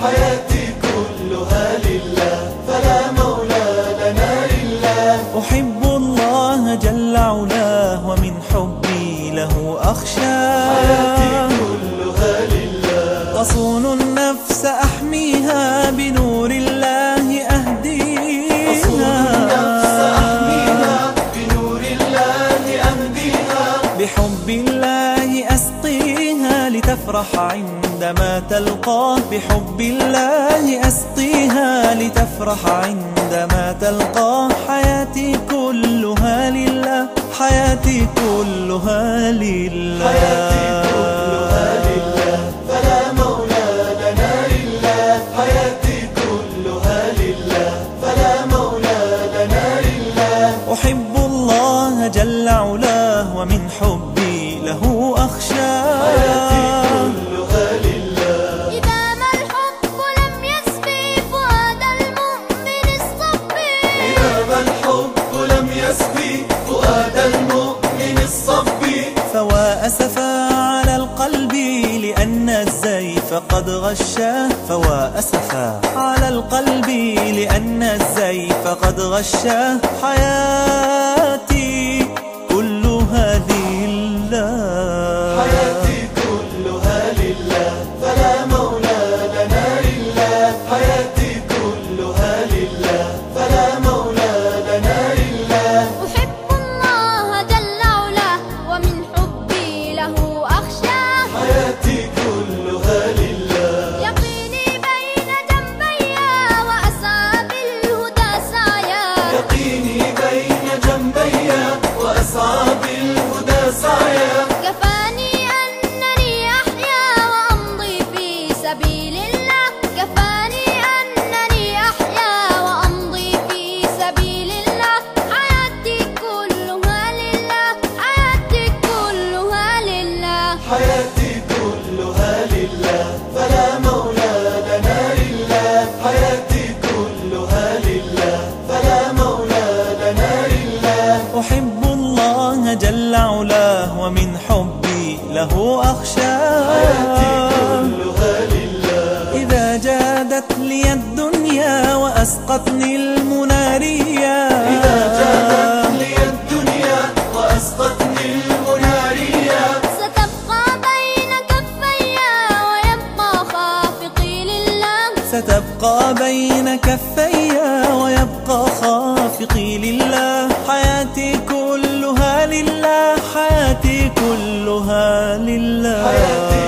حياتي كلها لله، فلا مولى لنا إلا. أحب الله جل علاه ومن حبي له أخشاه. حياتي كلها لله. تصون النفس أحميها بنور الله أهديها. تصون النفس أحميها بنور الله أهديها. بحب الله أسقيها لتفرح عندما تلقاه. بحب الله أسقيها لتفرح عندما تلقاه. حياتي كلها لله، حياتي كلها لله. حياتي كلها لله، فلا مولى لنا إلا. حياتي كلها لله، فلا مولى لنا إلا. أحب الله جل علاه ومن حبي له أخشاه. حياتي كلها لله. إذا ما الحب لم يسبي فؤاد المؤمن الصبي. إذا ما الحب لم يسبي فؤاد المؤمن الصبي. فوا أسفا على القلب لأن الزيف قد غشاه. فوا أسفا على القلب لأن الزيف قد غشاه. حياتي كلها لله. حياتي كلها لله، فلا مولى لنا إلا. حياتي كلها لله، فلا مولى لنا إلا. أحب الله جل علاه ومن حبي له أخشاه. حياتي كلها لله. يقيني بين جنبي وأسعى بالهدى سعيا. يقيني بين جنبي وأسعى بالهدى سعيا. كفاني أنني أحيا وأمضي في سبيل الله. كفاني أنني أحيا وأمضي في سبيل الله. حياتي كلها لله، حياتي كلها لله. حياتي كلها لله، فلا مولى لنا إلا. حياتي كلها لله، فلا مولى لنا إلا. أحب الله جل علاه ومن حبي له أخشاه. حياتي كلها لله. إذا جادت لي الدنيا وأسقطني المناريا. إذا جادت لي الدنيا وأسقطني المناريا. ستبقى بين كفي ويبقى خافقي لله. ستبقى بين كفي ويبقى خافقي لله. حياتي كلها لله، حياتي كلها لله. حياتي